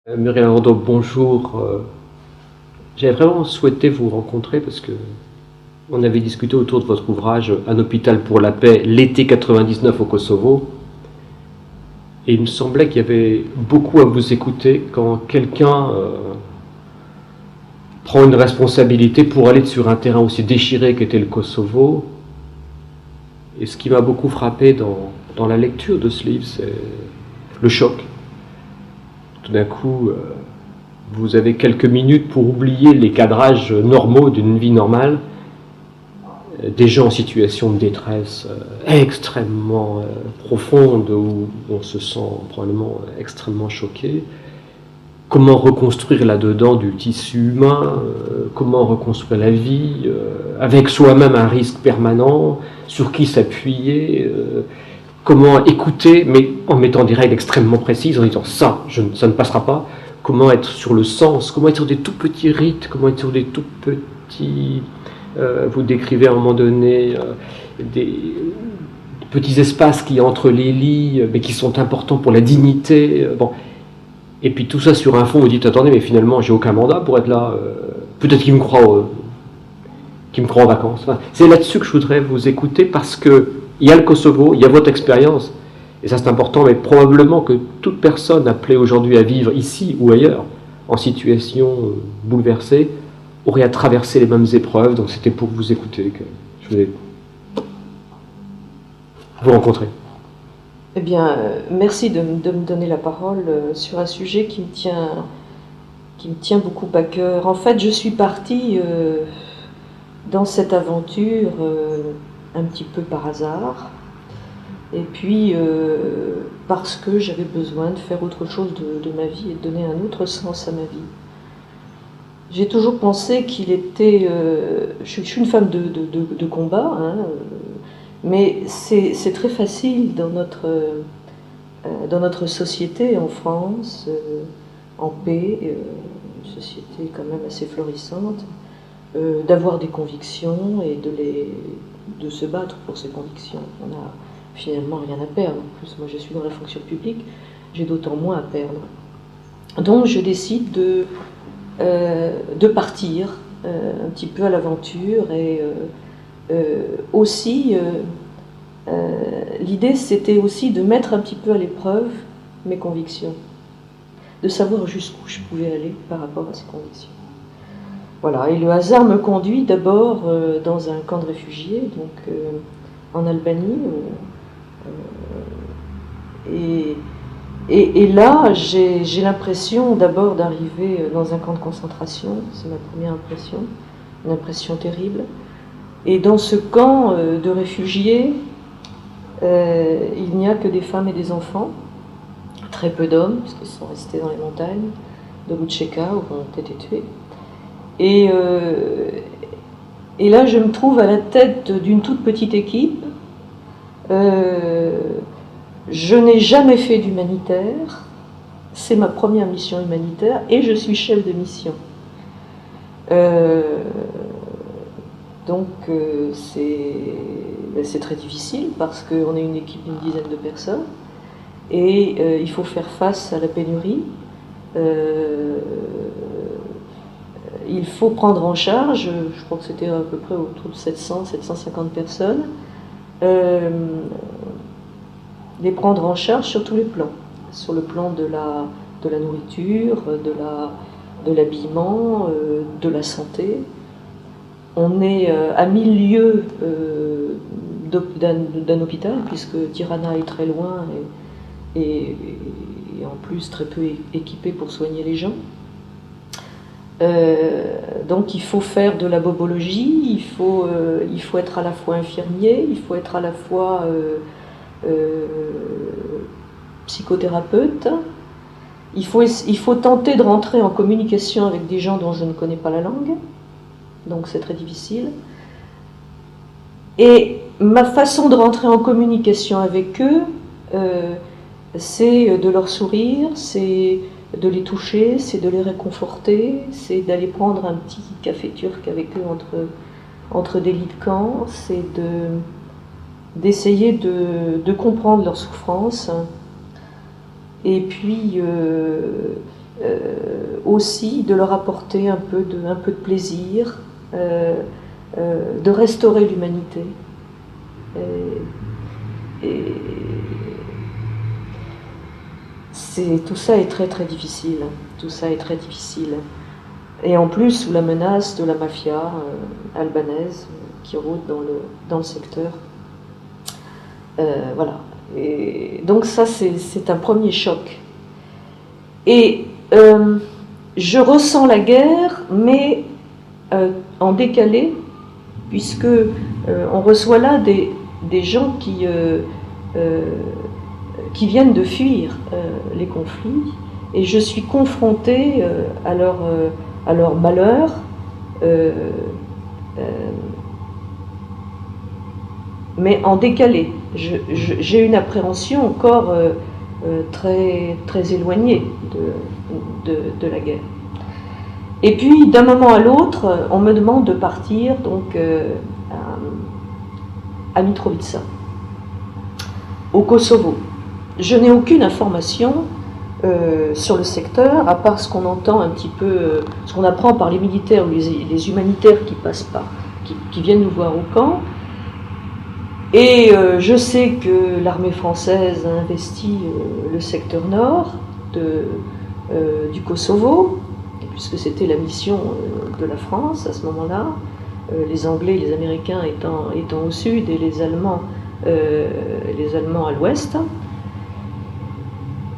Muriel Rondeau, bonjour. J'avais vraiment souhaité vous rencontrer parce que on avait discuté autour de votre ouvrage Un hôpital pour la paix, l'été 99 au Kosovo. Et il me semblait qu'il y avait beaucoup à vous écouter quand quelqu'un prend une responsabilité pour aller sur un terrain aussi déchiré qu'était le Kosovo. Et ce qui m'a beaucoup frappé dans la lecture de ce livre, c'est le choc. Tout d'un coup, vous avez quelques minutes pour oublier les cadrages normaux d'une vie normale, des gens en situation de détresse extrêmement profonde, où on se sent probablement extrêmement choqué. Comment reconstruire là-dedans du tissu humain, comment reconstruire la vie, avec soi-même un risque permanent, sur qui s'appuyer, comment écouter, mais en mettant des règles extrêmement précises, en disant ça ne passera pas. Comment être sur le sens, comment être sur des tout petits rites, comment être sur des tout petits... vous décrivez à un moment donné des petits espaces qui entre les lits, mais qui sont importants pour la dignité. Bon. Et puis tout ça sur un fond, vous dites, attendez, mais finalement, j'ai aucun mandat pour être là. Peut-être qu'il me croit en vacances. Enfin, c'est là-dessus que je voudrais vous écouter, parce qu'il y a le Kosovo, il y a votre expérience, et ça c'est important, mais probablement que toute personne appelée aujourd'hui à vivre ici ou ailleurs, en situation bouleversée, aurait à traverser les mêmes épreuves. Donc c'était pour vous écouter que je voulais vous rencontrer. Eh bien, merci de me donner la parole sur un sujet qui me tient beaucoup à cœur. En fait, je suis partie dans cette aventure un petit peu par hasard, et puis parce que j'avais besoin de faire autre chose de ma vie et de donner un autre sens à ma vie. J'ai toujours pensé qu'il était... je suis une femme de combat, hein, mais c'est très facile dans notre société, en France, en paix, une société quand même assez florissante, d'avoir des convictions et de se battre pour ces convictions. On n'a finalement rien à perdre. En plus, moi je suis dans la fonction publique, j'ai d'autant moins à perdre. Donc je décide de partir un petit peu à l'aventure, et aussi l'idée c'était aussi de mettre un petit peu à l'épreuve mes convictions, de savoir jusqu'où je pouvais aller par rapport à ces convictions. Voilà, et le hasard me conduit d'abord dans un camp de réfugiés, donc en Albanie, et là, j'ai l'impression d'abord d'arriver dans un camp de concentration, c'est ma première impression, une impression terrible. Et dans ce camp de réfugiés, il n'y a que des femmes et des enfants, très peu d'hommes, parce qu'ils sont restés dans les montagnes de Butcheka, où ils ont été tués. Et là, je me trouve à la tête d'une toute petite équipe. Je n'ai jamais fait d'humanitaire, c'est ma première mission humanitaire, et je suis chef de mission. Donc c'est très difficile, parce qu'on est une équipe d'une dizaine de personnes, et il faut faire face à la pénurie. Il faut prendre en charge, je crois que c'était à peu près autour de 750 personnes, les prendre en charge sur tous les plans, sur le plan de la nourriture, de l'habillement, de la santé. On est à 1000 lieues d'un hôpital, puisque Tirana est très loin et en plus très peu équipé pour soigner les gens. Donc il faut faire de la bobologie, il faut être à la fois infirmier, il faut être à la fois psychothérapeute. Il faut tenter de rentrer en communication avec des gens dont je ne connais pas la langue, donc c'est très difficile. Et ma façon de rentrer en communication avec eux, c'est de leur sourire, c'est de les toucher, c'est de les réconforter, c'est d'aller prendre un petit café turc avec eux entre des lits de camp, c'est d'essayer de comprendre leur souffrance. Et puis aussi de leur apporter un peu de plaisir, de restaurer l'humanité. Tout ça est très très difficile. Tout ça est très difficile. Et en plus, sous la menace de la mafia albanaise qui rôde dans le secteur. Voilà. Et donc ça, c'est un premier choc. Et je ressens la guerre, mais en décalé, puisque on reçoit là des gens qui viennent de fuir les conflits, et je suis confrontée à leur malheur, mais en décalé. J'ai une appréhension encore très, très éloignée de la guerre. Et puis, d'un moment à l'autre, on me demande de partir donc, à Mitrovica, au Kosovo. Je n'ai aucune information sur le secteur, à part ce qu'on entend un petit peu, ce qu'on apprend par les militaires ou les humanitaires qui passent par, qui viennent nous voir au camp. Et je sais que l'armée française a investi le secteur nord du Kosovo, puisque c'était la mission de la France à ce moment-là, les Anglais et les Américains étant au sud et les Allemands à l'ouest.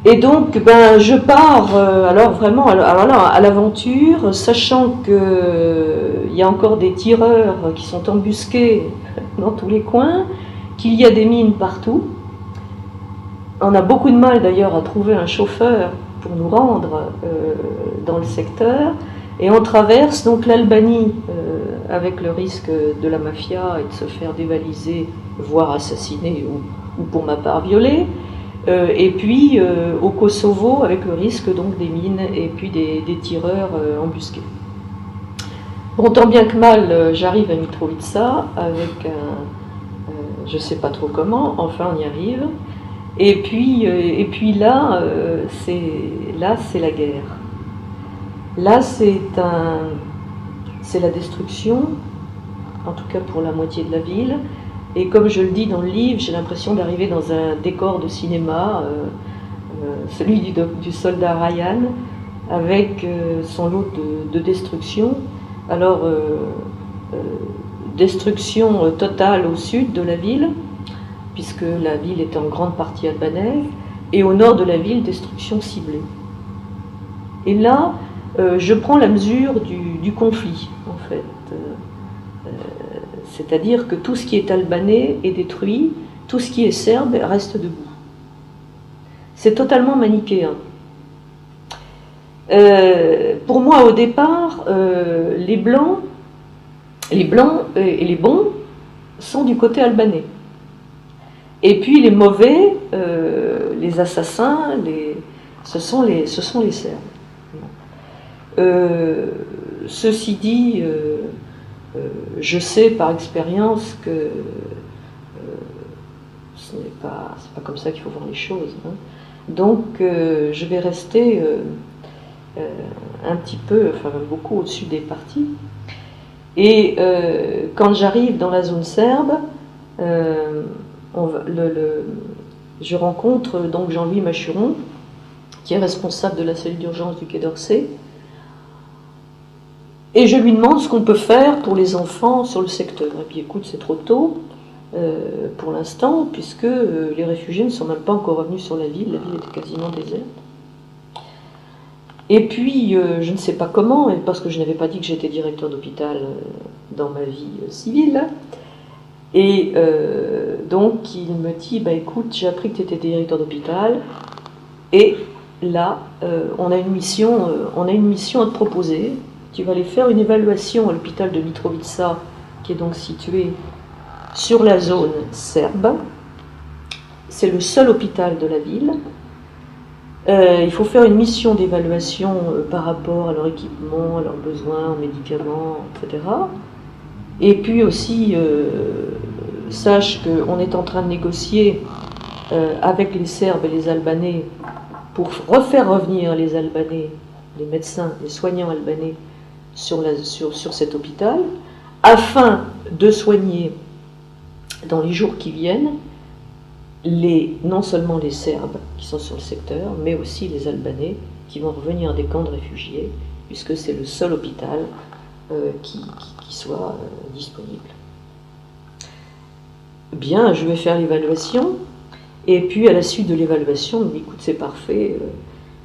Et donc, je pars alors vraiment à l'aventure, sachant qu'il y a encore des tireurs qui sont embusqués dans tous les coins, qu'il y a des mines partout. On a beaucoup de mal d'ailleurs à trouver un chauffeur pour nous rendre dans le secteur. Et on traverse donc l'Albanie avec le risque de la mafia et de se faire dévaliser, voire assassiner ou pour ma part violer. Et puis au Kosovo avec le risque donc des mines et puis des tireurs embusqués. Bon, tant bien que mal, j'arrive à Mitrovica avec je ne sais pas trop comment, enfin on y arrive. Et puis là, c'est la guerre. Là, c'est la destruction, en tout cas pour la moitié de la ville. Et comme je le dis dans le livre, j'ai l'impression d'arriver dans un décor de cinéma, celui du soldat Ryan, avec son lot de destruction. Alors, destruction totale au sud de la ville, puisque la ville est en grande partie albanaise, et au nord de la ville, destruction ciblée. Et là, je prends la mesure du conflit, en fait. C'est-à-dire que tout ce qui est albanais est détruit, tout ce qui est serbe reste debout. C'est totalement manichéen. Pour moi, au départ, les blancs et les bons sont du côté albanais. Et puis les mauvais, les assassins, ce sont les Serbes. Ceci dit, je sais par expérience que c'est pas comme ça qu'il faut voir les choses. Hein. Donc je vais rester un petit peu, enfin même beaucoup au-dessus des partis. Et quand j'arrive dans la zone serbe, je rencontre donc Jean-Louis Machuron, qui est responsable de la cellule d'urgence du Quai d'Orsay. Et je lui demande ce qu'on peut faire pour les enfants sur le secteur. Et puis écoute, c'est trop tôt pour l'instant, puisque les réfugiés ne sont même pas encore revenus sur la ville était quasiment déserte. Et puis, je ne sais pas comment, et parce que je n'avais pas dit que j'étais directeur d'hôpital dans ma vie civile, et donc il me dit, écoute, j'ai appris que tu étais directeur d'hôpital, et là, on a une mission à te proposer. Tu vas aller faire une évaluation à l'hôpital de Mitrovica, qui est donc situé sur la zone serbe. C'est le seul hôpital de la ville. Il faut faire une mission d'évaluation par rapport à leur équipement, à leurs besoins en médicaments, etc. Et puis aussi, sache qu'on est en train de négocier avec les Serbes et les Albanais pour refaire revenir les Albanais, les médecins, les soignants albanais sur cet hôpital, afin de soigner dans les jours qui viennent non seulement les Serbes qui sont sur le secteur, mais aussi les Albanais qui vont revenir des camps de réfugiés, puisque c'est le seul hôpital qui soit disponible. Bien, je vais faire l'évaluation, et puis à la suite de l'évaluation, on me dit, écoute, c'est parfait,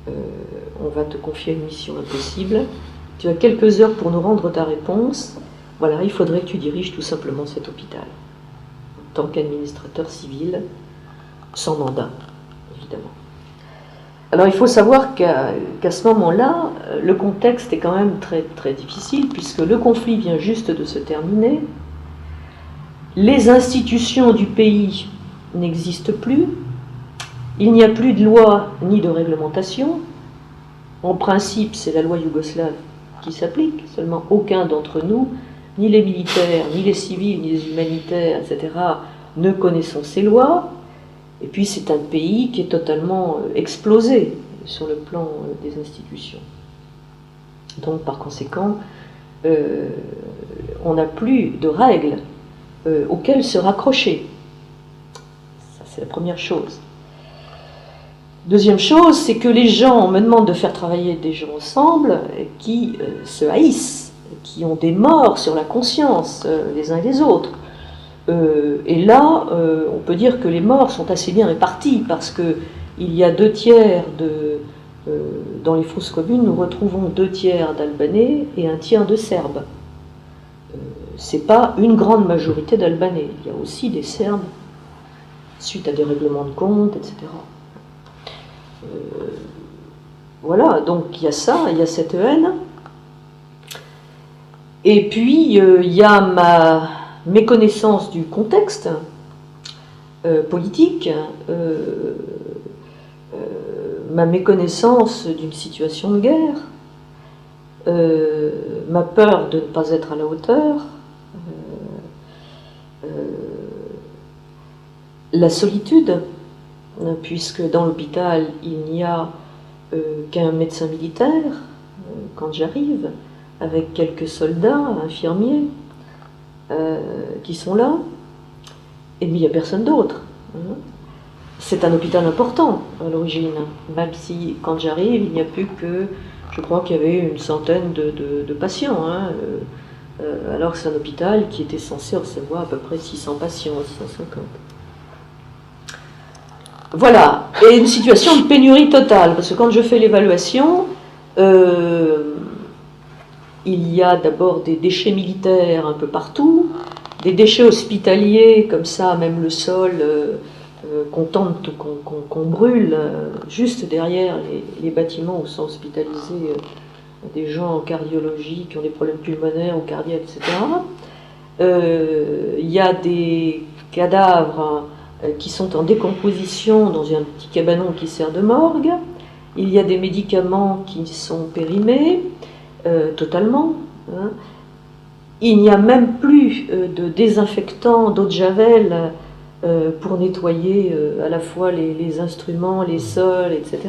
on va te confier une mission impossible, tu as quelques heures pour nous rendre ta réponse, voilà, il faudrait que tu diriges tout simplement cet hôpital, en tant qu'administrateur civil, sans mandat, évidemment. Alors il faut savoir qu'à ce moment-là, le contexte est quand même très, très difficile, puisque le conflit vient juste de se terminer, les institutions du pays n'existent plus, il n'y a plus de loi ni de réglementation, en principe c'est la loi yougoslave qui s'applique, seulement aucun d'entre nous, ni les militaires, ni les civils, ni les humanitaires, etc., ne connaissons ces lois. Et puis c'est un pays qui est totalement explosé sur le plan des institutions. Donc par conséquent, on n'a plus de règles auxquelles se raccrocher. Ça c'est la première chose. Deuxième chose, c'est que les gens, on me demande de faire travailler des gens ensemble qui se haïssent, qui ont des morts sur la conscience les uns et les autres. Et là, on peut dire que les morts sont assez bien répartis, parce qu'il y a 2/3 dans les fosses communes, nous retrouvons 2/3 d'Albanais et 1/3 de Serbes. C'est pas une grande majorité d'Albanais, il y a aussi des Serbes, suite à des règlements de compte, etc. Voilà, donc il y a ça, il y a cette haine. Et puis, il y a ma méconnaissance du contexte politique, ma méconnaissance d'une situation de guerre, ma peur de ne pas être à la hauteur, la solitude, puisque dans l'hôpital, il n'y a qu'un médecin militaire quand j'arrive, avec quelques soldats, infirmiers, qui sont là, et il n'y a personne d'autre. C'est un hôpital important à l'origine, même si quand j'arrive, il n'y a plus que, je crois qu'il y avait une centaine de patients, alors que c'est un hôpital qui était censé recevoir à peu près 600 patients, 650. Voilà, et une situation de pénurie totale, parce que quand je fais l'évaluation, il y a d'abord des déchets militaires un peu partout, des déchets hospitaliers, comme ça, même le sol qu'on tente, qu'on brûle, juste derrière les bâtiments où sont hospitalisés des gens en cardiologie qui ont des problèmes pulmonaires ou cardiaques, etc. Il y a des cadavres qui sont en décomposition dans un petit cabanon qui sert de morgue. Il y a des médicaments qui sont périmés totalement. Il n'y a même plus de désinfectant, d'eau de javel pour nettoyer à la fois les instruments, les sols, etc.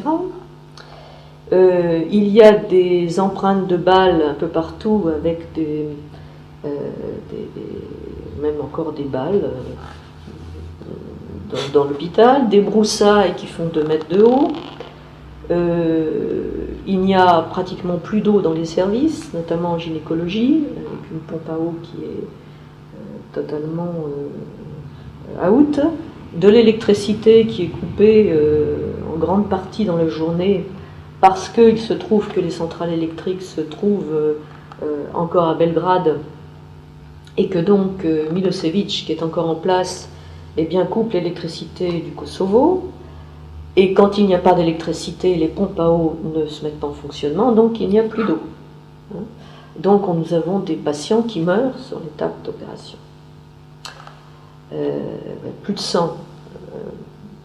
Il y a des empreintes de balles un peu partout avec même encore des balles dans l'hôpital, des broussailles qui font 2 mètres de haut. Il n'y a pratiquement plus d'eau dans les services, notamment en gynécologie, avec une pompe à eau qui est totalement out, de l'électricité qui est coupée en grande partie dans la journée, parce qu'il se trouve que les centrales électriques se trouvent encore à Belgrade, et que donc Milosevic, qui est encore en place, eh bien, coupe l'électricité du Kosovo. Et quand il n'y a pas d'électricité, les pompes à eau ne se mettent pas en fonctionnement, donc il n'y a plus d'eau. Donc nous avons des patients qui meurent sur les tables d'opération. Plus de sang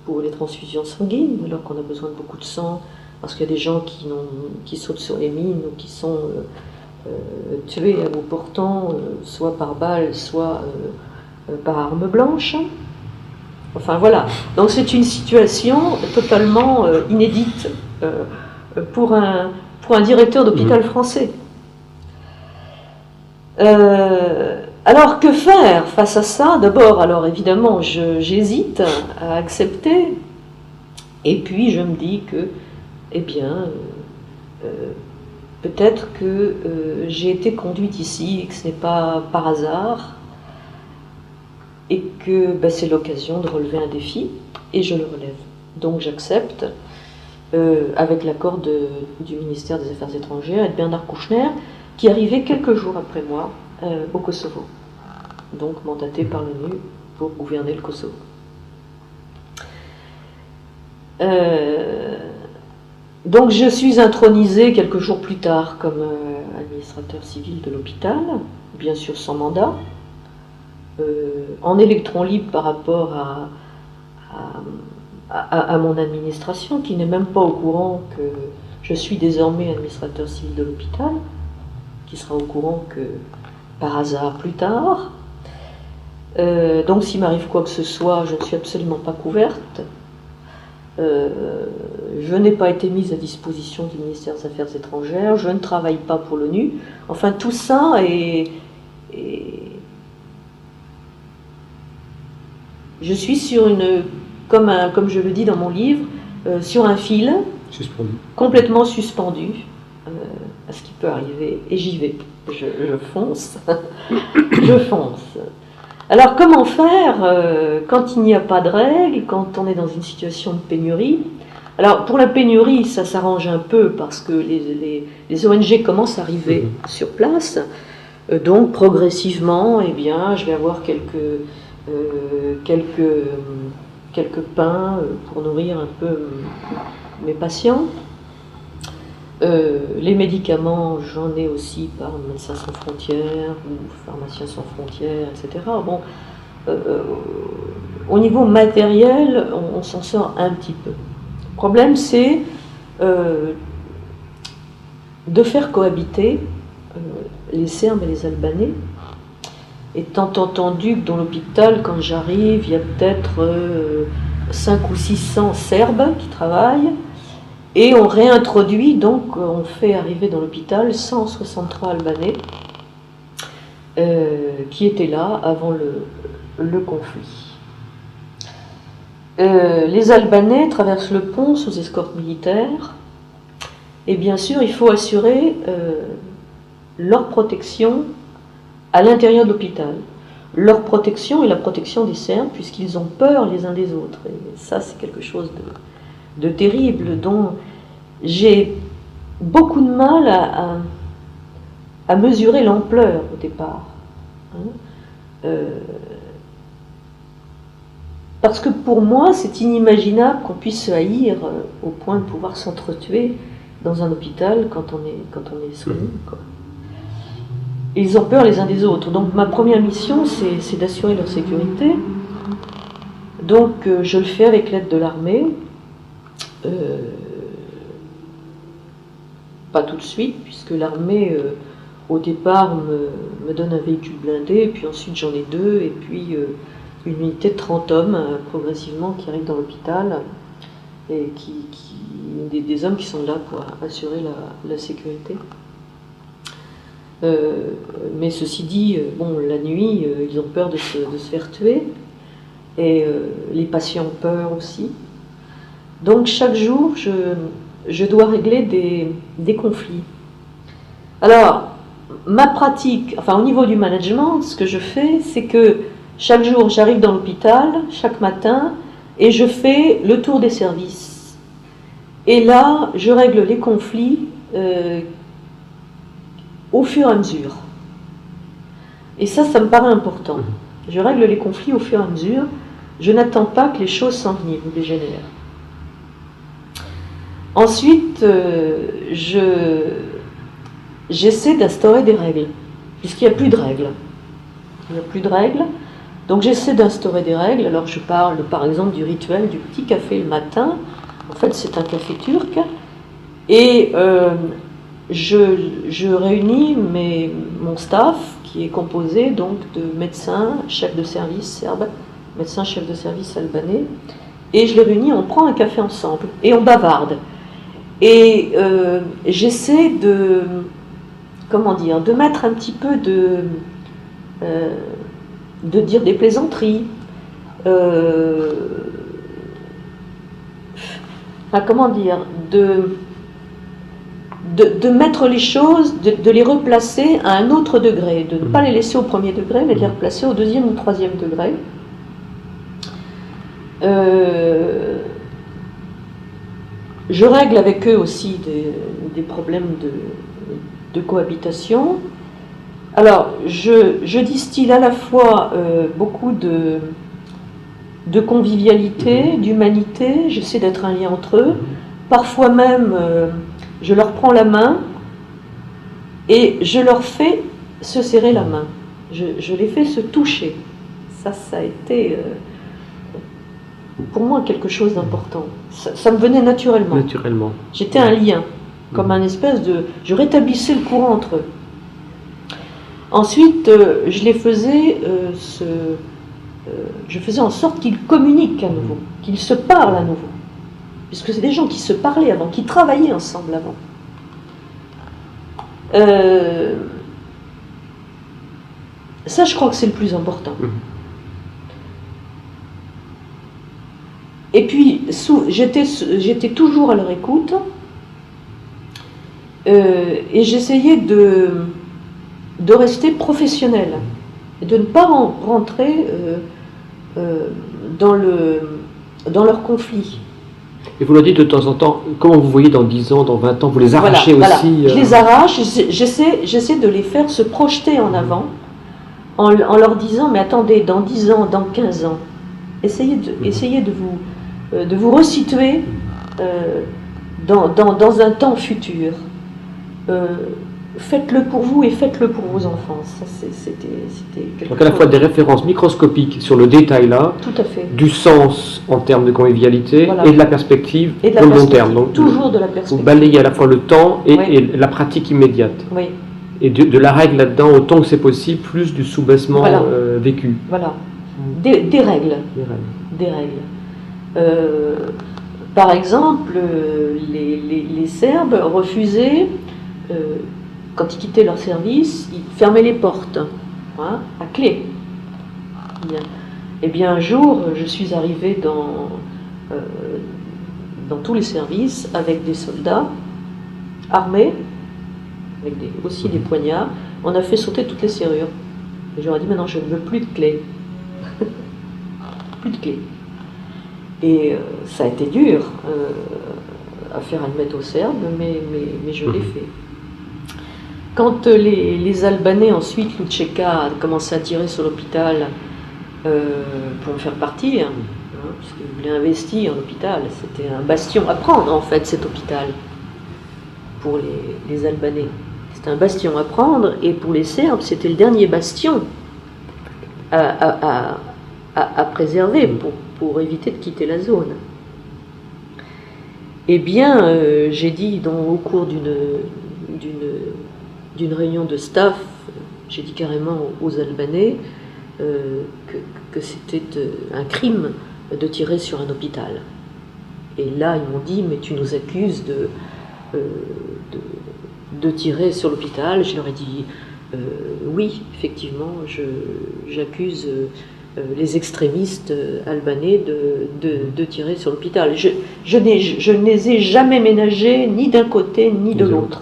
pour les transfusions sanguines, alors qu'on a besoin de beaucoup de sang, parce qu'il y a des gens qui sautent sur les mines ou qui sont tués à bout portant, soit par balle, soit par arme blanche. Enfin voilà, donc c'est une situation totalement inédite pour un directeur d'hôpital français. Alors que faire face à ça? D'abord, alors évidemment, j'hésite à accepter, et puis je me dis que, eh bien, peut-être que j'ai été conduite ici et que ce n'est pas par hasard, et que c'est l'occasion de relever un défi, et je le relève. Donc j'accepte, avec l'accord du ministère des Affaires étrangères et de Bernard Kouchner, qui arrivait quelques jours après moi au Kosovo, donc mandaté par l'ONU pour gouverner le Kosovo. Donc je suis intronisé quelques jours plus tard comme administrateur civil de l'hôpital, bien sûr sans mandat, en électron libre par rapport à mon administration, qui n'est même pas au courant que je suis désormais administrateur civil de l'hôpital, qui sera au courant que par hasard plus tard. Donc s'il m'arrive quoi que ce soit, je ne suis absolument pas couverte. Je n'ai pas été mise à disposition du ministère des Affaires étrangères, je ne travaille pas pour l'ONU. Enfin, tout ça est... Je suis sur une... Comme je le dis dans mon livre, sur un fil, complètement suspendu, à ce qui peut arriver, et j'y vais. Je fonce. Je fonce. Alors comment faire quand il n'y a pas de règles, quand on est dans une situation de pénurie? Alors pour la pénurie, ça s'arrange un peu parce que les ONG commencent à arriver sur place. Donc progressivement, eh bien, je vais avoir quelques pains pour nourrir un peu mes patients. Les médicaments, j'en ai aussi par Médecins sans frontières ou Pharmaciens sans frontières, etc. Bon, au niveau matériel, on s'en sort un petit peu. Le problème, c'est de faire cohabiter les Serbes et les Albanais, étant entendu que dans l'hôpital, quand j'arrive, il y a peut-être 500 ou 600 Serbes qui travaillent, et on réintroduit, donc on fait arriver dans l'hôpital 163 Albanais qui étaient là avant le conflit. Les Albanais traversent le pont sous escorte militaire, et bien sûr il faut assurer leur protection à l'intérieur de l'hôpital. Leur protection et la protection des Serbes, puisqu'ils ont peur les uns des autres. Et ça, c'est quelque chose de terrible, dont j'ai beaucoup de mal à mesurer l'ampleur au départ. Parce que pour moi, c'est inimaginable qu'on puisse se haïr au point de pouvoir s'entretuer dans un hôpital quand on est soigné, quoi. Et ils ont peur les uns des autres. Donc ma première mission, c'est d'assurer leur sécurité. Donc je le fais avec l'aide de l'armée. Pas tout de suite, puisque l'armée, au départ, me donne un véhicule blindé, et puis ensuite j'en ai 2, et puis une unité de 30 hommes, progressivement, qui arrivent dans l'hôpital, et des hommes qui sont là pour assurer la sécurité. Mais ceci dit, bon, la nuit, ils ont peur de se faire tuer, et les patients ont peur aussi. Donc chaque jour, je dois régler des conflits. Alors, ma pratique, enfin au niveau du management, ce que je fais, c'est que chaque jour, j'arrive dans l'hôpital, chaque matin, et je fais le tour des services. Et là, je règle les conflits au fur et à mesure. Et ça me paraît important. Je règle les conflits au fur et à mesure. Je n'attends pas que les choses s'enveniment ou dégénèrent. Ensuite, j'essaie d'instaurer des règles, puisqu'il n'y a plus de règles. Il n'y a plus de règles, donc j'essaie d'instaurer des règles. Alors je parle par exemple du rituel du petit café le matin. En fait, c'est un café turc. Et je réunis mon staff, qui est composé donc de médecins, chefs de service serbes, médecins, chefs de service albanais, et je les réunis, on prend un café ensemble, et on bavarde. Et j'essaie de, comment dire, de mettre un petit peu de dire des plaisanteries, enfin, comment dire, de mettre les choses, de les replacer à un autre degré, de ne pas les laisser au premier degré, mais de les replacer au deuxième ou troisième degré. Je règle avec eux aussi des problèmes de cohabitation. Alors, je distille à la fois beaucoup de convivialité, d'humanité, j'essaie d'être un lien entre eux. Parfois même, je leur prends la main et je leur fais se serrer la main. Je les fais se toucher. Ça a été pour moi quelque chose d'important. Ça me venait naturellement. Naturellement. J'étais un lien, comme un espèce de... Je rétablissais le courant entre eux. Ensuite, je les faisais je faisais en sorte qu'ils communiquent à nouveau, qu'ils se parlent à nouveau. Puisque c'est des gens qui se parlaient avant, qui travaillaient ensemble avant. Ça, je crois que c'est le plus important. Et puis, j'étais toujours à leur écoute, et j'essayais de rester professionnelle, de ne pas rentrer dans leur conflit. Et vous le dites de temps en temps, comment vous voyez dans 10 ans, dans 20 ans, vous les arrachez voilà. aussi Je les arrache, j'essaie de les faire se projeter en avant, en leur disant, mais attendez, dans 10 ans, dans 15 ans, essayez de vous resituer dans un temps futur. Faites-le pour vous et faites-le pour vos enfants. Ça, c'était quelque chose. Donc à la fois des références microscopiques sur le détail là, tout à fait. Du sens en termes de convivialité, voilà. Et de la perspective pour le long terme. Donc, toujours de la perspective. Vous balayez à la fois le temps et la pratique immédiate. Oui. Et de la règle là-dedans, autant que c'est possible, plus du sous-baissement vécu. Voilà. Des règles. Des règles. Par exemple, les Serbes refusaient, quand ils quittaient leur service, ils fermaient les portes, à clé. Et bien un jour, je suis arrivée dans tous les services avec des soldats armés, avec aussi des poignards. On a fait sauter toutes les serrures. Et je leur ai dit, maintenant je ne veux plus de clés. Plus de clés. Et ça a été dur à faire admettre aux Serbes, mais je l'ai fait. Quand les Albanais, ensuite, Lučeka a commencé à tirer sur l'hôpital pour me faire partir, parce qu'ils voulaient investir en l'hôpital, c'était un bastion à prendre, en fait, cet hôpital, pour les Albanais. C'était un bastion à prendre, et pour les Serbes, c'était le dernier bastion à préserver pour éviter de quitter la zone. Eh bien, j'ai dit au cours d'une réunion de staff, j'ai dit carrément aux Albanais que c'était un crime de tirer sur un hôpital. Et là, ils m'ont dit, mais tu nous accuses de tirer sur l'hôpital. Je leur ai dit, oui, effectivement, j'accuse les extrémistes albanais de tirer sur l'hôpital. Je ne les ai jamais ménagés, ni d'un côté, ni de l'autre.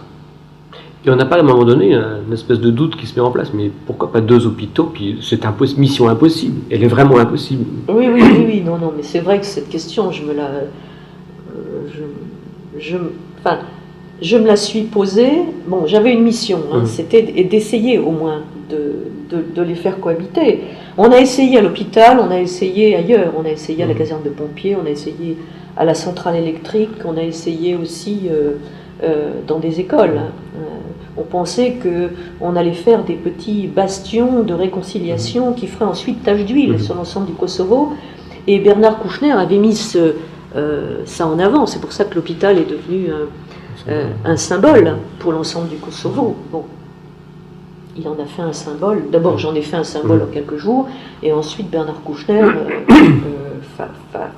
Et on n'a pas à un moment donné une espèce de doute qui se met en place, mais pourquoi pas 2 hôpitaux, puis c'est mission impossible, elle est vraiment impossible. Oui, non, mais c'est vrai que cette question, je me la suis posée. Bon, j'avais une mission, c'était d'essayer au moins de les faire cohabiter. On a essayé à l'hôpital, on a essayé ailleurs, on a essayé à la caserne de pompiers, on a essayé à la centrale électrique, on a essayé aussi dans des écoles. On pensait qu'on allait faire des petits bastions de réconciliation qui feraient ensuite tache d'huile sur l'ensemble du Kosovo. Et Bernard Kouchner avait mis ça en avant. C'est pour ça que l'hôpital est devenu un symbole pour l'ensemble du Kosovo. Bon, il en a fait un symbole. D'abord, j'en ai fait un symbole en quelques jours. Et ensuite, Bernard Kouchner,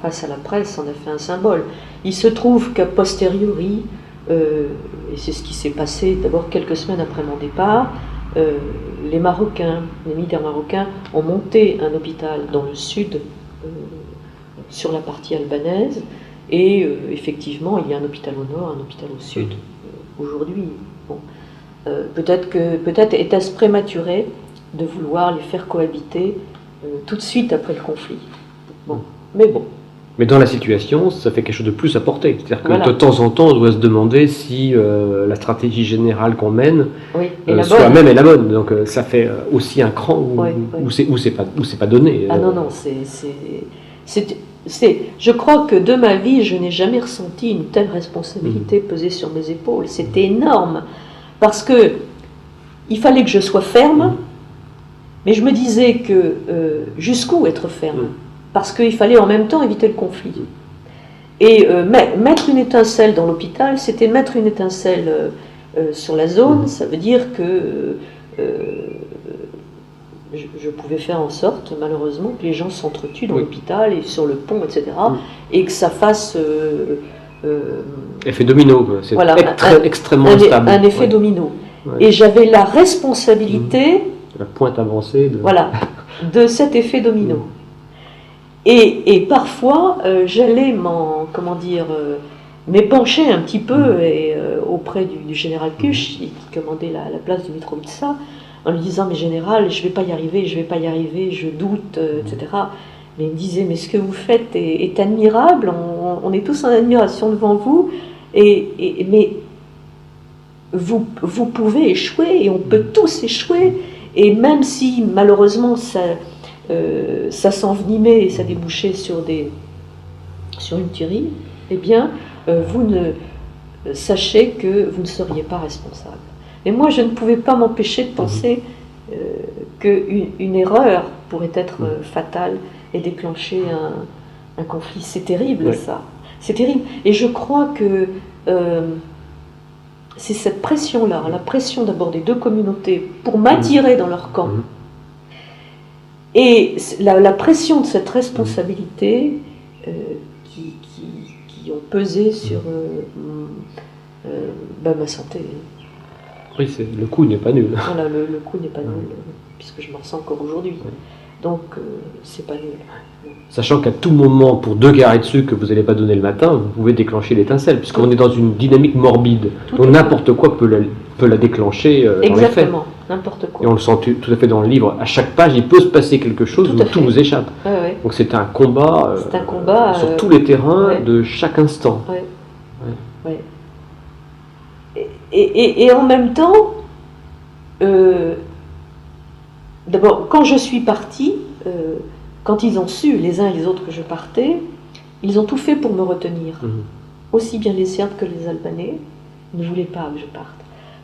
face à la presse, en a fait un symbole. Il se trouve qu'a posteriori, et c'est ce qui s'est passé d'abord quelques semaines après mon départ, les Marocains, les militaires marocains ont monté un hôpital dans le sud, sur la partie albanaise, et effectivement il y a un hôpital au nord, un hôpital au sud aujourd'hui. Bon. Peut-être était-ce prématuré de vouloir les faire cohabiter tout de suite après le conflit. Bon. Mais bon. Mais dans la situation, ça fait quelque chose de plus à porter. C'est-à-dire que Voilà. de temps en temps, on doit se demander si la stratégie générale qu'on mène soi-même est la bonne. Donc ça fait aussi un cran où c'est pas donné. Ah non, je crois que de ma vie, je n'ai jamais ressenti une telle responsabilité peser sur mes épaules. C'était énorme. Parce que il fallait que je sois ferme, mais je me disais que jusqu'où être ferme ? Parce qu'il fallait en même temps éviter le conflit. Et mettre une étincelle dans l'hôpital, c'était mettre une étincelle sur la zone. Ça veut dire que je pouvais faire en sorte, malheureusement, que les gens s'entretuent dans l'hôpital et sur le pont, etc. Et que ça fasse... effet domino, c'est extrêmement instable. Un effet domino. Ouais. Et j'avais la responsabilité... La pointe avancée de cet effet domino. Et parfois, j'allais m'épancher un petit peu auprès du général Kuch, qui commandait la place du Mitrovica, en lui disant « Mais général, je ne vais pas y arriver, je doute, etc. » Mais il me disait « Mais ce que vous faites est admirable, on est tous en admiration devant vous, mais vous pouvez échouer, et on peut tous échouer, et même si malheureusement ça s'envenimait et ça débouchait sur une tuerie, eh bien, sachez que vous ne seriez pas responsable. » Et moi, je ne pouvais pas m'empêcher de penser qu'une erreur pourrait être fatale et déclencher un conflit. C'est terrible, ça. C'est terrible. Et je crois que c'est cette pression-là, la pression d'abord des deux communautés pour m'attirer dans leur camp, et la pression de cette responsabilité qui ont pesé sur ma santé. Oui, le coup n'est pas nul. Voilà, le coup n'est pas nul, puisque je m'en ressens encore aujourd'hui. Donc, c'est pas nul. Sachant qu'à tout moment, pour 2 carrés de sucre que vous n'allez pas donner le matin, vous pouvez déclencher l'étincelle, puisqu'on est dans une dynamique morbide. Donc n'importe quoi peut la déclencher dans les faits. Exactement, n'importe quoi. Et on le sent tout à fait dans le livre. À chaque page, il peut se passer quelque chose où tout vous échappe. Donc c'est un combat, sur tous les terrains de chaque instant. Et en même temps, d'abord, quand je suis partie, quand ils ont su, les uns et les autres, que je partais, ils ont tout fait pour me retenir. Aussi bien les Serbes que les Albanais ne voulaient pas que je parte.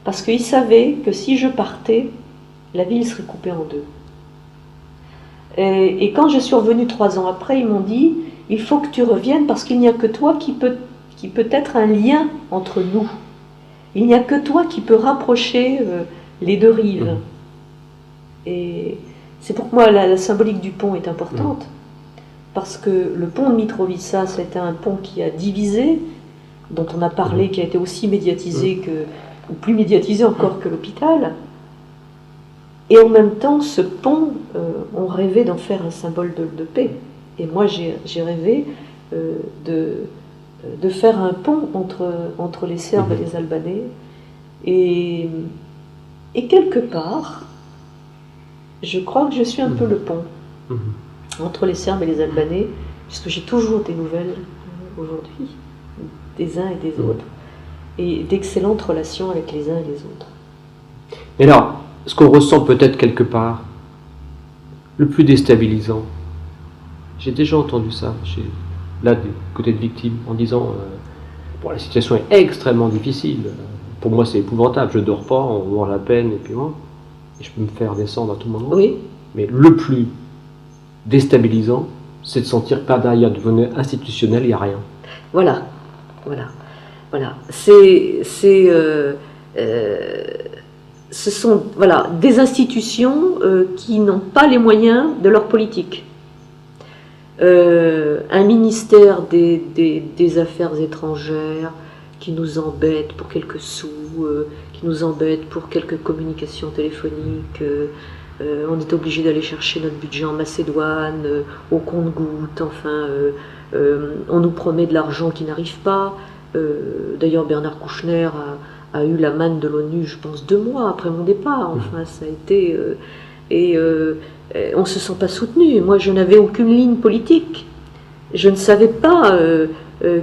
Parce qu'ils savaient que si je partais, la ville serait coupée en deux. Et quand je suis revenue 3 ans après, ils m'ont dit « Il faut que tu reviennes parce qu'il n'y a que toi qui peut être un lien entre nous. Il n'y a que toi qui peux rapprocher les deux rives. » Et c'est pourquoi la symbolique du pont est importante. Parce que le pont de Mitrovica, c'était un pont qui a divisé, dont on a parlé, qui a été aussi médiatisé ou plus médiatisé encore que l'hôpital. Et en même temps, ce pont, on rêvait d'en faire un symbole de paix. Et moi, j'ai rêvé de faire un pont entre les Serbes et les Albanais. Et quelque part, je crois que je suis un peu le pont entre les Serbes et les Albanais, puisque j'ai toujours des nouvelles aujourd'hui, des uns et des autres, et d'excellentes relations avec les uns et les autres. Mais alors, ce qu'on ressent peut-être quelque part, le plus déstabilisant, j'ai déjà entendu ça, là, du côté de victimes, en disant la situation est extrêmement difficile, pour moi c'est épouvantable, je ne dors pas, on mange la peine, et puis moi, je peux me faire descendre à tout moment. Oui. Mais le plus déstabilisant, c'est de sentir que par derrière du volet institutionnel, il n'y a rien. Voilà. Ce sont des institutions qui n'ont pas les moyens de leur politique. Un ministère des Affaires étrangères qui nous embête pour quelques sous, qui nous embête pour quelques communications téléphoniques. On est obligé d'aller chercher notre budget en Macédoine, au compte-gouttes, enfin, on nous promet de l'argent qui n'arrive pas. D'ailleurs, Bernard Kouchner a eu la manne de l'ONU, je pense, 2 mois après mon départ. Enfin, ça a été... on ne se sent pas soutenu. Moi, je n'avais aucune ligne politique. Je ne savais pas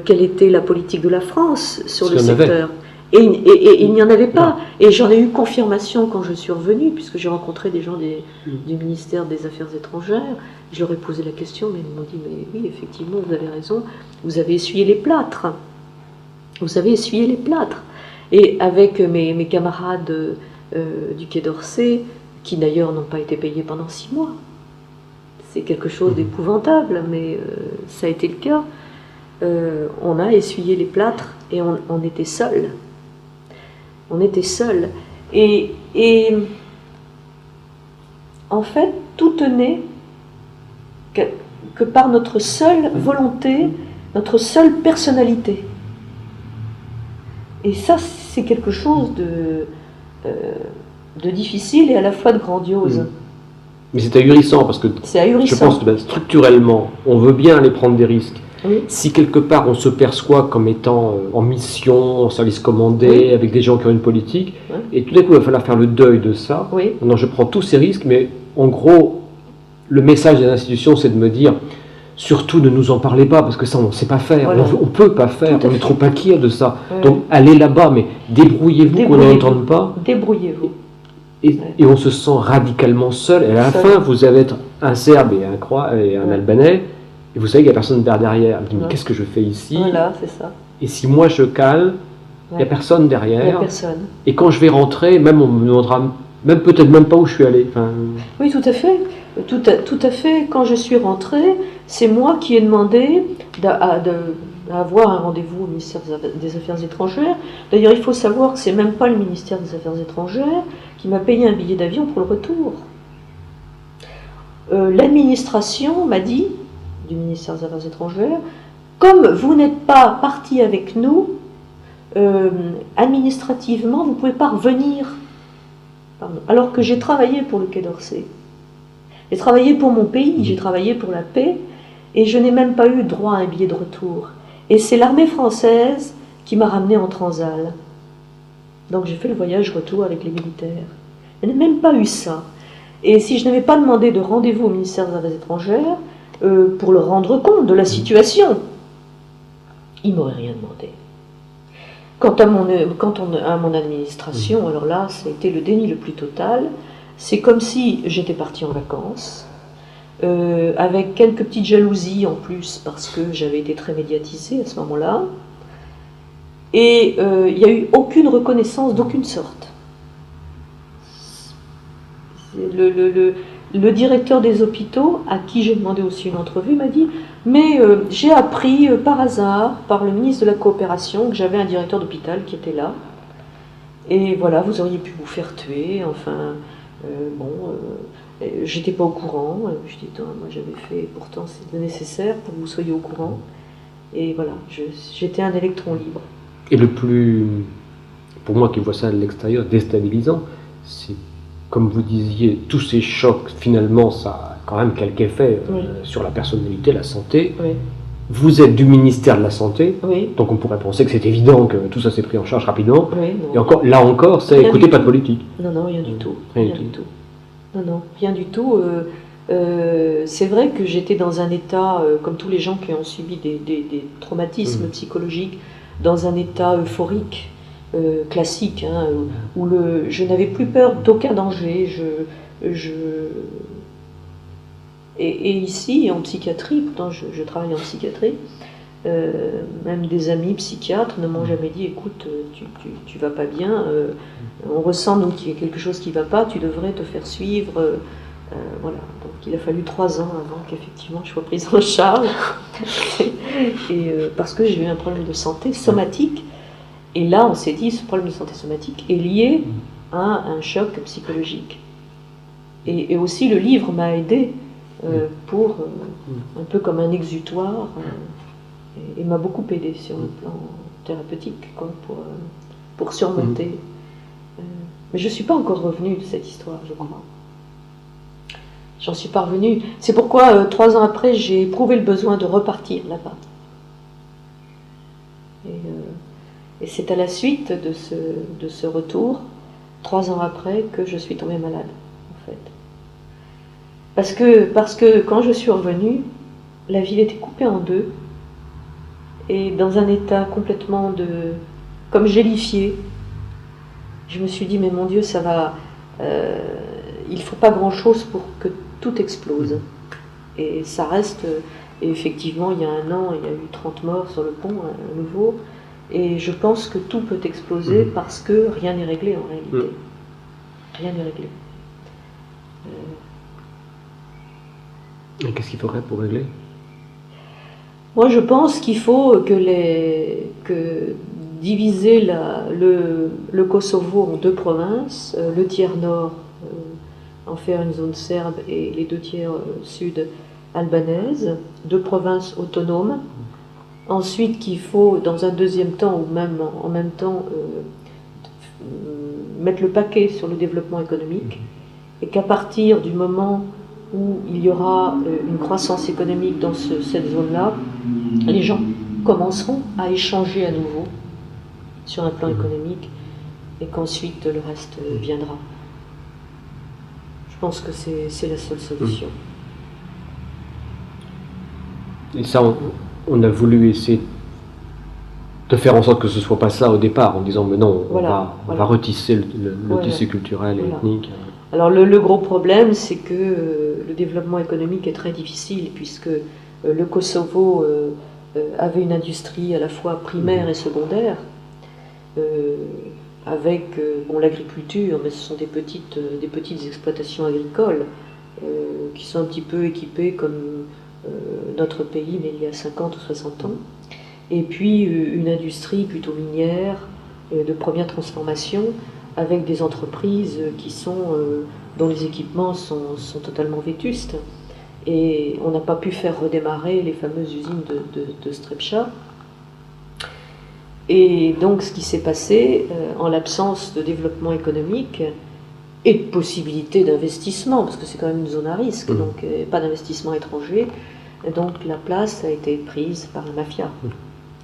quelle était la politique de la France sur le secteur. Et il n'y en avait pas. Et j'en ai eu confirmation quand je suis revenue, puisque j'ai rencontré des gens du ministère des Affaires étrangères. Je leur ai posé la question, mais ils m'ont dit, mais oui, effectivement, vous avez raison, vous avez essuyé les plâtres. Vous avez essuyé les plâtres. Et avec mes camarades du Quai d'Orsay, qui d'ailleurs n'ont pas été payés pendant 6 mois, c'est quelque chose d'épouvantable, mais ça a été le cas. On a essuyé les plâtres et on était seuls. On était seuls. Et en fait, tout tenait que par notre seule volonté, notre seule personnalité. Et ça, c'est quelque chose de difficile et à la fois de grandiose. Mais c'est ahurissant parce que je pense que structurellement, on veut bien aller prendre des risques. Oui. Si quelque part on se perçoit comme étant en mission, en service commandé, avec des gens qui ont une politique, et tout d'un coup il va falloir faire le deuil de ça. Oui. Non, je prends tous ces risques, mais en gros, le message des institutions, c'est de me dire, surtout ne nous en parlez pas, parce que ça on ne sait pas faire, voilà. on ne peut pas faire, on est trop inquiet de ça. Ouais. Donc allez là-bas, mais débrouillez-vous qu'on n'entende pas. Débrouillez-vous. Et on se sent radicalement seul, et à la fin, vous allez être un Serbe et un Albanais, et vous savez qu'il n'y a personne derrière. Vous dites, mais qu'est-ce que je fais ici? Voilà, c'est ça. Et si moi je cale, il n'y a personne derrière. Il n'y a personne. Et quand je vais rentrer, même on me demandera peut-être même pas où je suis allé. Enfin... Oui, tout à fait. Tout à fait. Quand je suis rentrée, c'est moi qui ai demandé d'avoir un rendez-vous au ministère des Affaires étrangères. D'ailleurs, il faut savoir que c'est même pas le ministère des Affaires étrangères qui m'a payé un billet d'avion pour le retour. L'administration m'a dit, du ministère des Affaires étrangères, comme vous n'êtes pas parti avec nous, administrativement, vous ne pouvez pas revenir. Pardon. Alors que j'ai travaillé pour le Quai d'Orsay. J'ai travaillé pour mon pays, j'ai travaillé pour la paix, et je n'ai même pas eu droit à un billet de retour. Et c'est l'armée française qui m'a ramené en Transal. Donc j'ai fait le voyage retour avec les militaires. Je n'ai même pas eu ça. Et si je n'avais pas demandé de rendez-vous au ministère des Affaires étrangères, pour leur rendre compte de la situation, ils ne m'auraient rien demandé. Quant à mon administration, alors là, ça a été le déni le plus total. C'est comme si j'étais partie en vacances, avec quelques petites jalousies en plus, parce que j'avais été très médiatisée à ce moment-là. Et il n'y a eu aucune reconnaissance d'aucune sorte. Le directeur des hôpitaux, à qui j'ai demandé aussi une entrevue, m'a dit « Mais j'ai appris par hasard, par le ministre de la Coopération, que j'avais un directeur d'hôpital qui était là. Et voilà, vous auriez pu vous faire tuer. Enfin, j'étais pas au courant. Je dis, moi j'avais fait, pourtant c'est nécessaire pour que vous soyez au courant. Et voilà, j'étais un électron libre. » Et le plus, pour moi qui vois ça de l'extérieur, déstabilisant, c'est, comme vous disiez, tous ces chocs, finalement, ça a quand même quelque effet sur la personnalité, la santé. Oui. Vous êtes du ministère de la Santé, oui. Donc on pourrait penser que c'est évident que tout ça s'est pris en charge rapidement. Oui, et encore, là encore, c'est écoutez, pas de politique. Non, rien du tout. Rien du tout. Non, rien du tout. C'est vrai que j'étais dans un état, comme tous les gens qui ont subi des traumatismes psychologiques, dans un état euphorique, classique, hein, où je n'avais plus peur d'aucun danger. Et ici, en psychiatrie, pourtant je travaille en psychiatrie, même des amis psychiatres ne m'ont jamais dit « Écoute, tu vas pas bien, on ressent donc qu'il y a quelque chose qui ne va pas, tu devrais te faire suivre. » Voilà, donc il a fallu 3 ans avant qu'effectivement je sois prise en charge, parce que j'ai eu un problème de santé somatique. Et là, on s'est dit, ce problème de santé somatique est lié à un choc psychologique. Et aussi, le livre m'a aidé pour, un peu comme un exutoire, et m'a beaucoup aidé sur le plan thérapeutique, quoi, pour surmonter. Mais je ne suis pas encore revenue de cette histoire, je crois. J'en suis pas revenue. C'est pourquoi, 3 ans après, j'ai éprouvé le besoin de repartir là-bas. Et c'est à la suite de ce retour, 3 ans après, que je suis tombée malade, en fait. Parce que quand je suis revenue, la ville était coupée en deux, et dans un état complètement comme gélifié. Je me suis dit, mais mon Dieu, ça va... il ne faut pas grand-chose pour que tout explose. Et ça reste... Et effectivement, il y a 1 an, il y a eu 30 morts sur le pont, à nouveau. Et je pense que tout peut exploser parce que rien n'est réglé en réalité. Rien n'est réglé. Et qu'est-ce qu'il faudrait pour régler? Moi, je pense qu'il faut que diviser le Kosovo en 2 provinces, le tiers nord en faire une zone serbe et les 2 tiers sud albanaise, 2 provinces autonomes. Ensuite, qu'il faut, dans un deuxième temps, ou même en même temps, mettre le paquet sur le développement économique, et qu'à partir du moment où il y aura une croissance économique dans cette zone-là, les gens commenceront à échanger à nouveau sur un plan économique, et qu'ensuite le reste viendra. Je pense que c'est la seule solution. Et ça, on a voulu essayer de faire en sorte que ce ne soit pas ça au départ, en disant mais non, on va retisser le tissu culturel et ethnique. Alors le gros problème, c'est que le développement économique est très difficile, puisque le Kosovo avait une industrie à la fois primaire et secondaire, avec l'agriculture, mais ce sont des petites exploitations agricoles qui sont un petit peu équipées comme notre pays, mais il y a 50 ou 60 ans. Et puis une industrie plutôt minière, de première transformation, avec des entreprises dont les équipements sont totalement vétustes. Et on n'a pas pu faire redémarrer les fameuses usines de Strepcha. Et donc ce qui s'est passé, en l'absence de développement économique et de possibilité d'investissement, parce que c'est quand même une zone à risque, donc pas d'investissement étranger, donc la place a été prise par la mafia.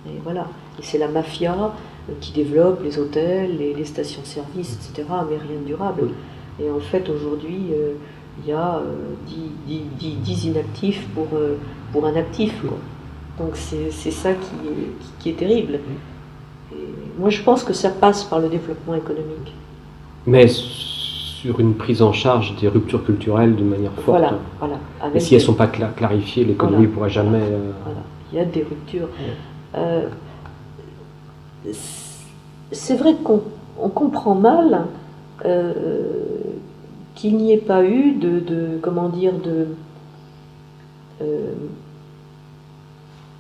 Et voilà. Et c'est la mafia qui développe les hôtels, les stations-service, etc., mais rien de durable. Et en fait, aujourd'hui, il y a 10 inactifs pour un actif, quoi. Donc c'est ça qui est terrible. Et moi, je pense que ça passe par le développement économique. Mais sur une prise en charge des ruptures culturelles d'une manière forte. Voilà. Et si elles ne sont pas clarifiées, l'économie ne pourra jamais... Voilà. Il y a des ruptures. C'est vrai qu'on comprend mal qu'il n'y ait pas eu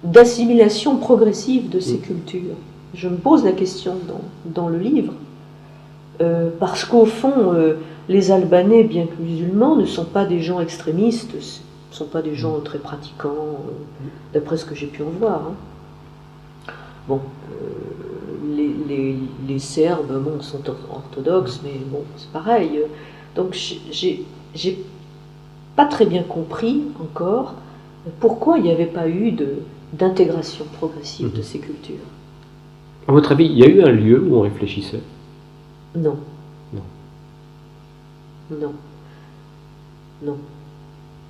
d'assimilation progressive de ces cultures. Je me pose la question dans le livre, parce qu'au fond, les Albanais, bien que musulmans, ne sont pas des gens extrémistes, ne sont pas des gens très pratiquants, d'après ce que j'ai pu en voir. Bon, les Serbes, sont orthodoxes, mais bon, c'est pareil. Donc j'ai pas très bien compris encore pourquoi il n'y avait pas eu d'intégration progressive de ces cultures. À votre avis, il y a eu un lieu où on réfléchissait? Non.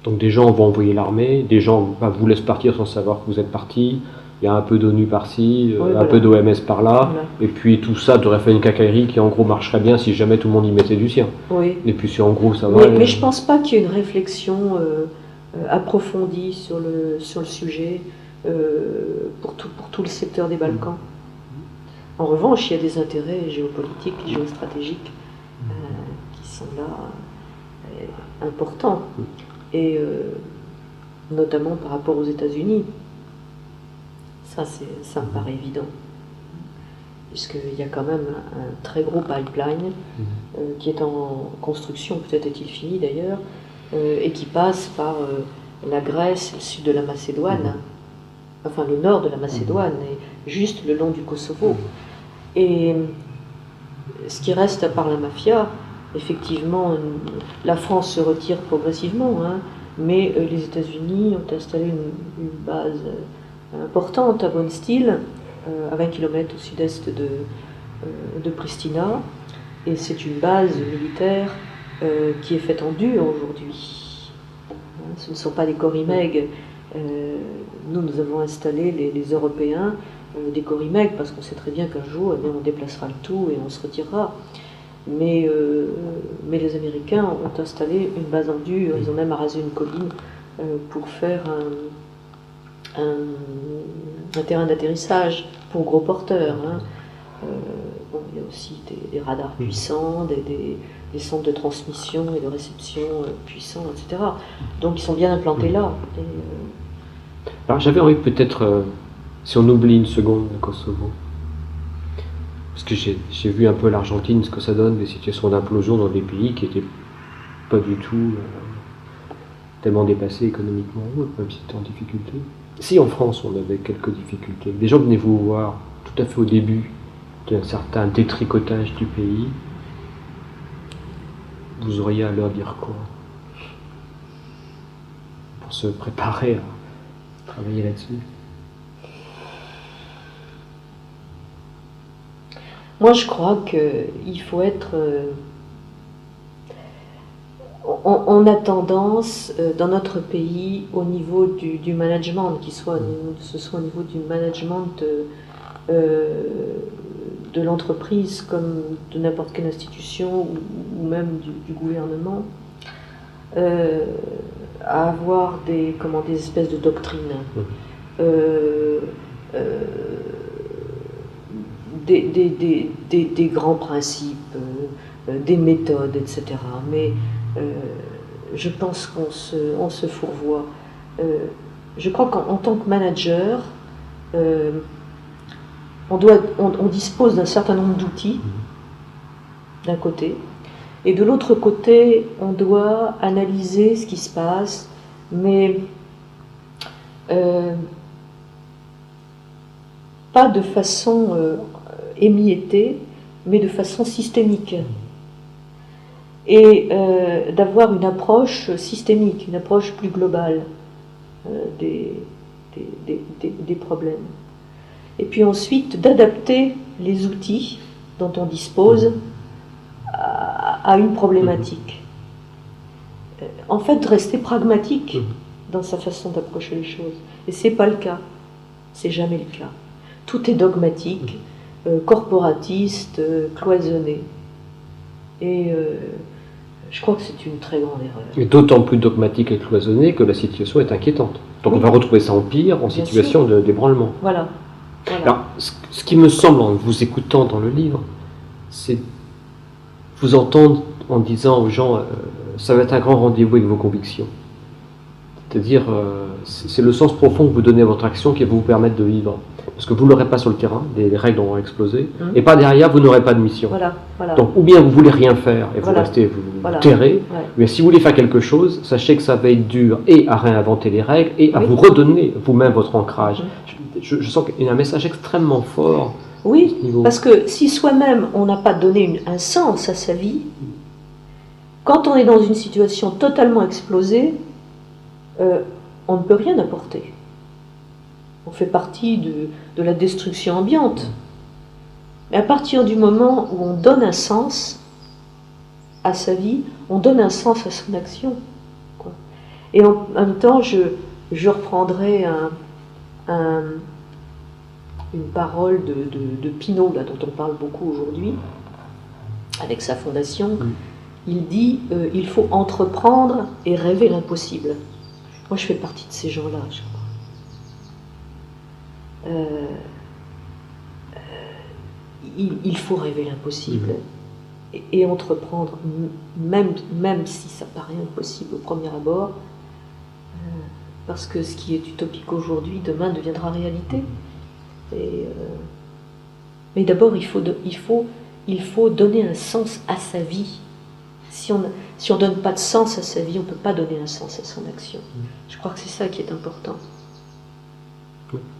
Donc des gens vont envoyer l'armée, des gens vous laissent partir sans savoir que vous êtes parti, il y a un peu d'ONU par-ci, un peu d'OMS par-là, et puis tout ça devrait faire une quincaillerie qui en gros marcherait bien si jamais tout le monde y mettait du sien. Oui. Et puis si en gros ça va... Mais je ne pense pas qu'il y ait une réflexion approfondie sur le sujet pour tout le secteur des Balkans. En revanche, il y a des intérêts géopolitiques, géostratégiques qui sont là importants, et notamment par rapport aux États-Unis. Ça me paraît évident, puisqu'il y a quand même un très gros pipeline qui est en construction, peut-être est-il fini d'ailleurs, et qui passe par la Grèce, le sud de la Macédoine, enfin le nord de la Macédoine, juste le long du Kosovo. Et ce qui reste à part la mafia, effectivement, la France se retire progressivement, hein, mais les États-Unis ont installé une base importante à Bonstil, à 20 km au sud-est de Pristina, et c'est une base militaire qui est faite en dur aujourd'hui. Hein, ce ne sont pas des Corimeg. Nous avons installé, les Européens, des Corimeg, parce qu'on sait très bien qu'un jour, eh bien, on déplacera le tout et on se retirera. Mais les Américains ont installé une base en dur, ils ont même arasé une colline pour faire un terrain d'atterrissage pour gros porteurs. Hein. Bon, il y a aussi des radars puissants, des centres de transmission et de réception puissants, etc. Donc ils sont bien implantés là. Alors j'avais envie peut-être, si on oublie une seconde le Kosovo, parce que j'ai vu un peu l'Argentine, ce que ça donne, des situations d'implosion dans des pays qui n'étaient pas du tout tellement dépassés économiquement, même si c'était en difficulté. Si en France on avait quelques difficultés, des gens venaient vous voir tout à fait au début d'un certain détricotage du pays, vous auriez à leur dire quoi pour se préparer à travailler là-dessus? Moi, je crois qu'il faut être... On a tendance, dans notre pays, au niveau du management, que ce soit au niveau du management de l'entreprise, comme de n'importe quelle institution, ou même du gouvernement, à avoir des espèces de doctrines. Des grands principes, des méthodes, etc. Mais je pense qu'on se fourvoie. Je crois qu'en tant que manager, on dispose d'un certain nombre d'outils, d'un côté, et de l'autre côté, on doit analyser ce qui se passe, mais pas de façon émiettée, mais de façon systémique. Et d'avoir une approche systémique, une approche plus globale des problèmes. Et puis ensuite, d'adapter les outils dont on dispose à une problématique. En fait, rester pragmatique dans sa façon d'approcher les choses. Et ce n'est pas le cas. C'est jamais le cas. Tout est dogmatique, corporatiste, cloisonné. Et je crois que c'est une très grande erreur. Et d'autant plus dogmatique et cloisonné que la situation est inquiétante. Donc on va retrouver ça en pire, en situation d'ébranlement. Voilà. Alors, ce qui me semble, en vous écoutant dans le livre, c'est vous entendre en disant aux gens, ça va être un grand rendez-vous avec vos convictions. C'est-à-dire, c'est le sens profond que vous donnez à votre action qui va vous permettre de vivre. Parce que vous ne l'aurez pas sur le terrain, les règles auront explosé, et par derrière, vous n'aurez pas de mission. Voilà. Donc, ou bien vous voulez rien faire et vous restez, vous terrez, mais si vous voulez faire quelque chose, sachez que ça va être dur et à réinventer les règles et à vous redonner vous-même votre ancrage. Je sens qu'il y a un message extrêmement fort. Oui, parce que si soi-même on n'a pas donné un sens à sa vie, quand on est dans une situation totalement explosée, on ne peut rien apporter. On fait partie de la destruction ambiante. Mais à partir du moment où on donne un sens à sa vie, on donne un sens à son action. Quoi. Et en même temps, je reprendrai une parole de Pinault, là, dont on parle beaucoup aujourd'hui, avec sa fondation. Il dit il faut entreprendre et rêver l'impossible. Moi, je fais partie de ces gens-là, je crois. Il faut rêver l'impossible et entreprendre, même si ça paraît impossible au premier abord, parce que ce qui est utopique aujourd'hui, demain deviendra réalité. Mais d'abord, il faut donner un sens à sa vie. Si on ne donne pas de sens à sa vie, on ne peut pas donner un sens à son action. Je crois que c'est ça qui est important.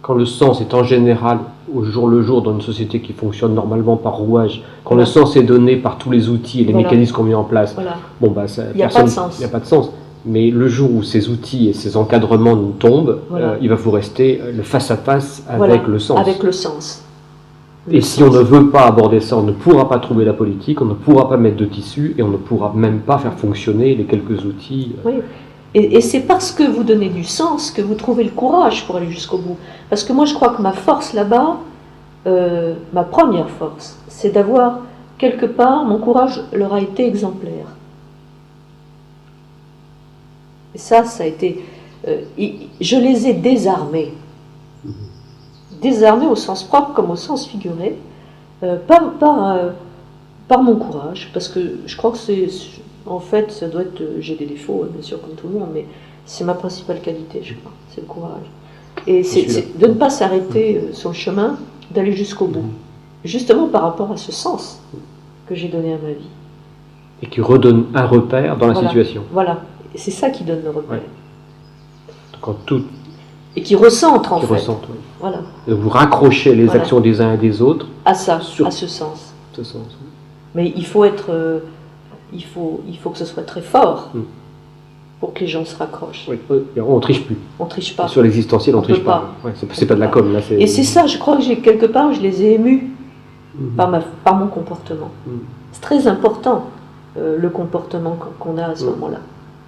Quand le sens est en général au jour le jour dans une société qui fonctionne normalement par rouage, quand le sens est donné par tous les outils et les mécanismes qu'on met en place, bon bah ça, il n'y a pas de sens. Il n'y a pas de sens. Mais le jour où ces outils et ces encadrements nous tombent, il va vous rester le face-à-face avec le sens. Avec le sens. Et si on ne veut pas aborder ça, on ne pourra pas trouver la politique, on ne pourra pas mettre de tissu et on ne pourra même pas faire fonctionner les quelques outils. Oui. Et c'est parce que vous donnez du sens que vous trouvez le courage pour aller jusqu'au bout. Parce que moi, je crois que ma force là-bas, ma première force, c'est d'avoir, quelque part, mon courage leur a été exemplaire. Et ça a été... je les ai désarmés. Désarmés au sens propre comme au sens figuré, par mon courage. Parce que je crois que c'est... En fait, ça doit être... J'ai des défauts, bien sûr, comme tout le monde, mais c'est ma principale qualité, je crois. C'est le courage. Et c'est de ne pas s'arrêter sur le chemin, d'aller jusqu'au bout. Justement par rapport à ce sens que j'ai donné à ma vie. Et qui redonne un repère dans la situation. Voilà. Et c'est ça qui donne le repère. Ouais. Quand tout... Et qui recentre, en fait. Recentre, oui. Voilà. Et vous raccrochez les actions des uns et des autres. À ça, à ce sens. Ce sens, oui. Mais il faut être... il faut que ce soit très fort pour que les gens se raccrochent. Oui, on ne triche plus. On ne triche pas. Sur l'existentiel, on ne triche pas. Ouais, c'est pas de la com. Là, et c'est ça, je crois que quelque part, je les ai émus par mon comportement. C'est très important, le comportement qu'on a à ce moment-là.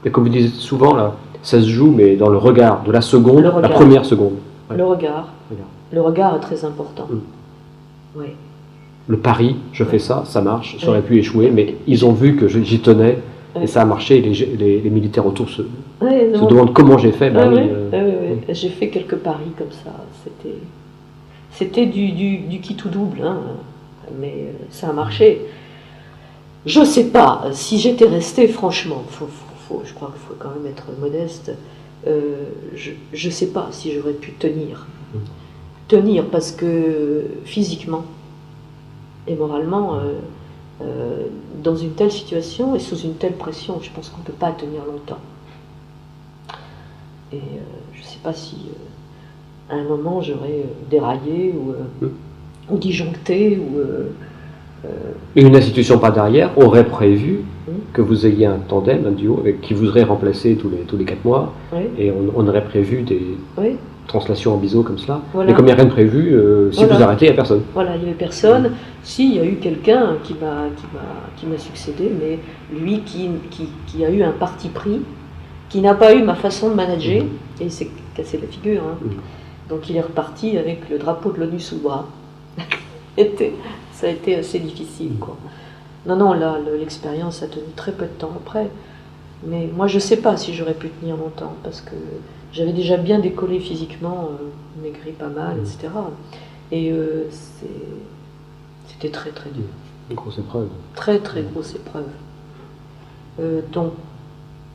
Et comme vous dites souvent, là, ça se joue, mais dans le regard de la seconde, la première seconde. Ouais. Le regard est très important. Oui. Le pari, je fais ça, ça marche, ça aurait pu échouer, mais ils ont vu que j'y tenais, et ça a marché, et les militaires autour se demandent comment j'ai fait. J'ai fait quelques paris comme ça, c'était du qui tout double, hein, mais ça a marché. Je sais pas, si j'étais restée, franchement, je crois qu'il faut quand même être modeste, je sais pas si j'aurais pu tenir. Tenir, parce que physiquement et moralement, dans une telle situation et sous une telle pression, je pense qu'on ne peut pas tenir longtemps. Et je ne sais pas si à un moment j'aurais déraillé ou disjoncté. Et une institution par derrière aurait prévu que vous ayez un tandem, un duo, avec qui vous aurait remplacé tous les 4 mois, et on aurait prévu des... translation en biseau comme cela, mais comme il n'y a rien de prévu, si vous arrêtez, il n'y a personne. Voilà, il n'y avait personne. Si, il y a eu quelqu'un qui m'a succédé, mais lui qui a eu un parti pris, qui n'a pas eu ma façon de manager, et il s'est cassé la figure. Hein. Donc il est reparti avec le drapeau de l'ONU sous le bras. Ça a été assez difficile, quoi. Non, là, l'expérience a tenu très peu de temps après. Mais moi, je ne sais pas si j'aurais pu tenir longtemps, parce que j'avais déjà bien décollé physiquement, maigri pas mal, etc. Et c'était très très dur. Une grosse épreuve. Très très grosse épreuve. Donc,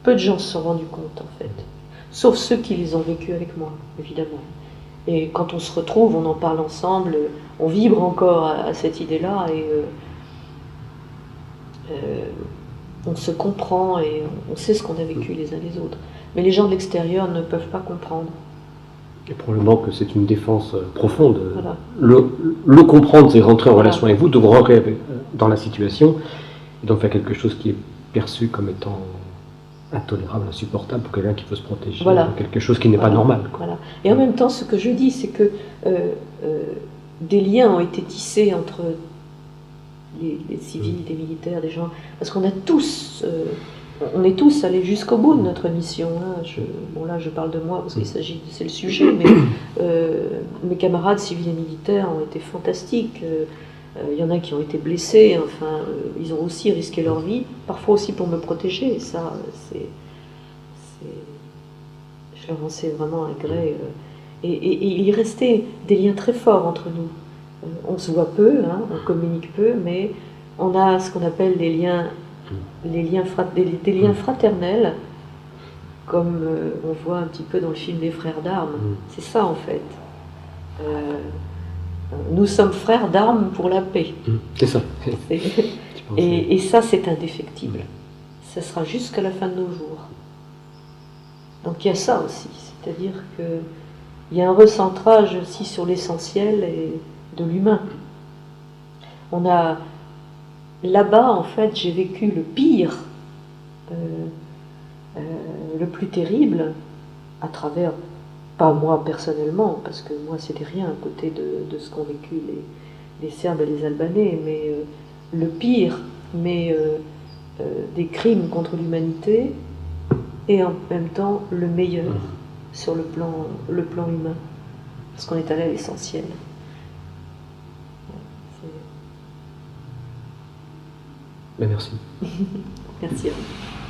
peu de gens se sont rendus compte, en fait. Sauf ceux qui les ont vécus avec moi, évidemment. Et quand on se retrouve, on en parle ensemble, on vibre encore à cette idée-là, et on se comprend et on sait ce qu'on a vécu les uns les autres. Mais les gens de l'extérieur ne peuvent pas comprendre. Et probablement que c'est une défense profonde. Voilà. Le comprendre, c'est rentrer en relation avec vous, de vous rentrer dans la situation, et donc faire quelque chose qui est perçu comme étant intolérable, insupportable pour quelqu'un qui veut se protéger, quelque chose qui n'est pas normal. Quoi. Voilà. Et en même temps, ce que je dis, c'est que des liens ont été tissés entre les civils, les militaires, des gens, parce qu'on a tous... on est tous allés jusqu'au bout de notre mission. Hein. Là, je parle de moi parce qu'il s'agit, c'est le sujet, mais mes camarades civils et militaires ont été fantastiques. Il y en a qui ont été blessés. Enfin, ils ont aussi risqué leur vie, parfois aussi pour me protéger. Et ça, je leur en sais vraiment un gré. Et il restait des liens très forts entre nous. On se voit peu, hein, on communique peu, mais on a ce qu'on appelle des liens fraternels, comme on voit un petit peu dans le film des Frères d'Armes. C'est ça en fait. Nous sommes frères d'armes pour la paix. C'est ça. Et ça, c'est indéfectible. Ça sera jusqu'à la fin de nos jours. Donc il y a ça aussi, c'est-à-dire que il y a un recentrage aussi sur l'essentiel et de l'humain. On a là-bas, en fait, j'ai vécu le pire, le plus terrible, à travers, pas moi personnellement, parce que moi c'était rien à côté de ce qu'ont vécu les Serbes et les Albanais, mais le pire, mais des crimes contre l'humanité, et en même temps le meilleur sur le plan humain, parce qu'on est allé à l'essentiel. Ben, merci. Merci à vous.